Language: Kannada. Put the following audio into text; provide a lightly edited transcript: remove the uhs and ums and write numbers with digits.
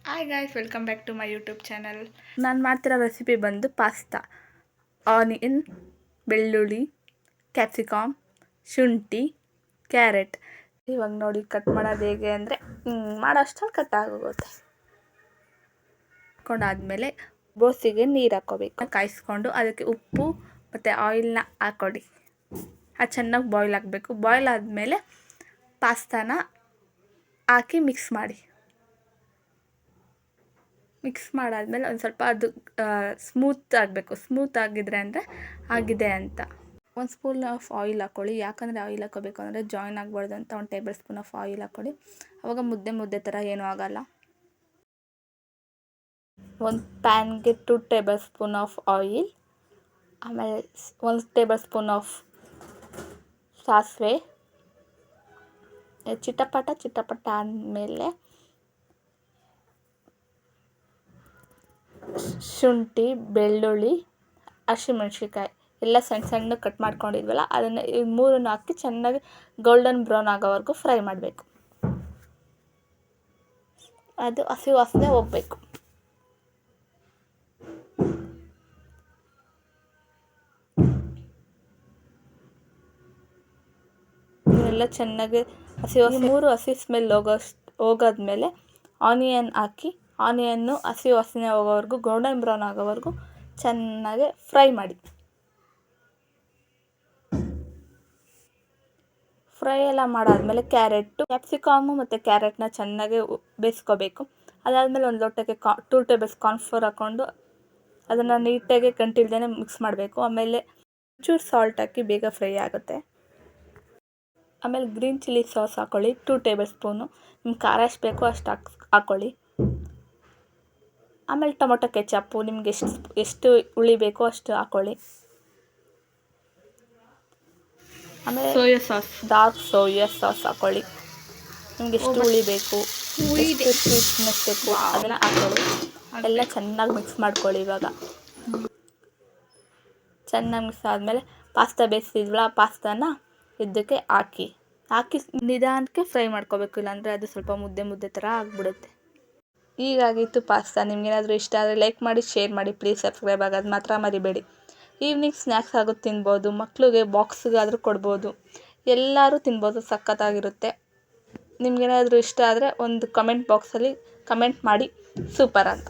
Hi guys, welcome back to my YouTube channel. ನಾನು ಮಾಡ್ತಿರೋ ರೆಸಿಪಿ ಬಂದು ಪಾಸ್ತಾ. ಆನಿಯನ್, ಬೆಳ್ಳುಳ್ಳಿ, ಕ್ಯಾಪ್ಸಿಕಮ್, ಶುಂಠಿ, ಕ್ಯಾರೆಟ್. ಇವಾಗ ನೋಡಿ ಕಟ್ ಮಾಡೋದು ಹೇಗೆ ಅಂದರೆ ಮಾಡೋ ಅಷ್ಟರಲ್ಲಿ ಕಟ್ ಆಗೋಗುತ್ತೆ. ಹಾಕೊಂಡಾದ್ಮೇಲೆ ಬೋಸಿಗೆ ನೀರು ಹಾಕ್ಕೋಬೇಕು. ಕಾಯಿಸ್ಕೊಂಡು ಅದಕ್ಕೆ ಉಪ್ಪು ಮತ್ತು ಆಯಿಲ್ನ ಹಾಕ್ಕೊಳ್ಳಿ. ಅದು ಚೆನ್ನಾಗಿ ಬಾಯ್ಲ್ ಆಗಬೇಕು. ಬಾಯ್ಲ್ ಆದಮೇಲೆ ಪಾಸ್ತಾನ ಹಾಕಿ ಮಿಕ್ಸ್ ಮಾಡಿ. ಮಿಕ್ಸ್ ಮಾಡಾದ್ಮೇಲೆ ಒಂದು ಸ್ವಲ್ಪ ಅದು ಸ್ಮೂತ್ ಆಗಬೇಕು. ಸ್ಮೂತ್ ಆಗಿದ್ರೆ ಅಂದರೆ ಆಗಿದೆ ಅಂತ. 1 ಸ್ಪೂನ್ ಆಫ್ ಆಯಿಲ್ ಹಾಕ್ಕೊಳ್ಳಿ. ಯಾಕಂದರೆ ಆಯಿಲ್ ಹಾಕ್ಕೋಬೇಕು ಅಂದರೆ ಜಾಯಿನ್ ಆಗಬಾರ್ದು ಅಂತ 1 ಟೇಬಲ್ ಸ್ಪೂನ್ ಆಫ್ ಆಯಿಲ್ ಹಾಕ್ಕೊಳ್ಳಿ. ಆವಾಗ ಮುದ್ದೆ ಥರ ಏನೂ ಆಗೋಲ್ಲ. ಒಂದು ಪ್ಯಾನ್ಗೆ 2 ಟೇಬಲ್ ಸ್ಪೂನ್ ಆಫ್ ಆಯಿಲ್, ಆಮೇಲೆ 1 ಟೇಬಲ್ ಸ್ಪೂನ್ ಆಫ್ ಸಾಸಿವೆ. ಚಿಟಪಟ ಆದಮೇಲೆ ಶುಂಠಿ, ಬೆಳ್ಳುಳ್ಳಿ, ಹಸಿಮೆಣ್ಸಿನ್ಕಾಯಿ ಎಲ್ಲ ಸಣ್ಣ ಕಟ್ ಮಾಡ್ಕೊಂಡಿದ್ವಲ್ಲ ಅದನ್ನು ಈ 3 ಹಾಕಿ ಚೆನ್ನಾಗಿ ಗೋಲ್ಡನ್ ಬ್ರೌನ್ ಆಗೋವರೆಗೂ ಫ್ರೈ ಮಾಡಬೇಕು. ಅದು ಹಸಿ ವಾಸನೆ ಹೋಗಬೇಕು. ಇದೆಲ್ಲ ಚೆನ್ನಾಗಿ ಹಸಿ ಸ್ಮೆಲ್ ಹೋಗೋದ್ಮೇಲೆ ಆನಿಯನ್ ಹಾಕಿ ಆನಿಯನ್ನು ಹಸಿ ವಾಸನೆ ಹೋಗೋವರೆಗೂ ಗೋಲ್ಡನ್ ಬ್ರೌನ್ ಆಗೋವರೆಗೂ ಚೆನ್ನಾಗಿ ಫ್ರೈ ಮಾಡಿ. ಫ್ರೈ ಎಲ್ಲ ಮಾಡಾದ್ಮೇಲೆ ಕ್ಯಾಪ್ಸಿಕಮು ಮತ್ತು ಕ್ಯಾರೆಟ್ನ ಚೆನ್ನಾಗಿ ಬೇಯಿಸ್ಕೋಬೇಕು. ಅದಾದಮೇಲೆ ಒಂದು ಲೋಟಕ್ಕೆ 2 ಟೇಬಲ್ ಕಾರ್ನ್ಫ್ಲೋರ್ ಹಾಕ್ಕೊಂಡು ಅದನ್ನು ನೀಟಾಗಿ ಗಂಟಿಲ್ದೇ ಮಿಕ್ಸ್ ಮಾಡಬೇಕು. ಆಮೇಲೆ ಚೂರು ಸಾಲ್ಟ್ ಹಾಕಿ ಬೇಗ ಫ್ರೈ ಆಗುತ್ತೆ. ಆಮೇಲೆ ಗ್ರೀನ್ ಚಿಲ್ಲಿ ಸಾಸ್ ಹಾಕ್ಕೊಳ್ಳಿ 2 ಟೇಬಲ್ ಸ್ಪೂನು. ನಿಮ್ಗೆ ಖಾರ ಎಷ್ಟು ಬೇಕೋ ಅಷ್ಟು ಹಾಕ್ಕೊಳ್ಳಿ. ಆಮೇಲೆ ಟೊಮೊಟೊ ಕೆಚಪ್ಪು ನಿಮ್ಗೆ ಎಷ್ಟು ಹುಳಿ ಬೇಕೋ ಅಷ್ಟು ಹಾಕ್ಕೊಳ್ಳಿ. ಆಮೇಲೆ ಡಾರ್ಕ್ ಸೋಯಾ ಸಾಸ್ ಹಾಕ್ಕೊಳ್ಳಿ. ನಿಮ್ಗೆ ಎಷ್ಟು ಹುಳಿ ಬೇಕು, ಎಷ್ಟು ಸ್ವೀಟ್ನೆಸ್ ಬೇಕು ಅದನ್ನು ಹಾಕ್ಕೊಳ್ಳಿ. ಎಲ್ಲ ಚೆನ್ನಾಗಿ ಮಿಕ್ಸ್ ಮಾಡ್ಕೊಳ್ಳಿ. ಇವಾಗ ಚೆನ್ನಾಗಿ ಮಿಕ್ಸ್ ಆದಮೇಲೆ ಪಾಸ್ತಾ ಬೇಯಿಸಿದ್ವಲ್ಲ ಆ ಪಾಸ್ತಾನ ಇದಕ್ಕೆ ಹಾಕಿ ನಿಧಾನಕ್ಕೆ ಫ್ರೈ ಮಾಡ್ಕೋಬೇಕು. ಇಲ್ಲಾಂದರೆ ಅದು ಸ್ವಲ್ಪ ಮುದ್ದೆ ಥರ ಆಗಿಬಿಡುತ್ತೆ. ಹೀಗಾಗಿತ್ತು ಪಾಸ್ತಾ. ನಿಮ್ಗೇನಾದರೂ ಇಷ್ಟ ಆದರೆ ಲೈಕ್ ಮಾಡಿ, ಶೇರ್ ಮಾಡಿ, ಪ್ಲೀಸ್ ಸಬ್ಸ್ಕ್ರೈಬ್ ಆಗೋದು ಮಾತ್ರ ಮರಿಬೇಡಿ. ಈವ್ನಿಂಗ್ ಸ್ನ್ಯಾಕ್ಸ್ ಆಗೋದು ತಿನ್ಬೋದು, ಮಕ್ಳಿಗೆ ಬಾಕ್ಸ್ಗಾದರೂ ಕೊಡ್ಬೋದು, ಎಲ್ಲರೂ ತಿನ್ಬೋದು, ಸಖತ್ತಾಗಿರುತ್ತೆ. ನಿಮ್ಗೇನಾದರೂ ಇಷ್ಟ ಆದರೆ ಒಂದು ಕಮೆಂಟ್ ಬಾಕ್ಸಲ್ಲಿ ಕಮೆಂಟ್ ಮಾಡಿ ಸೂಪರ್ ಅಂತ.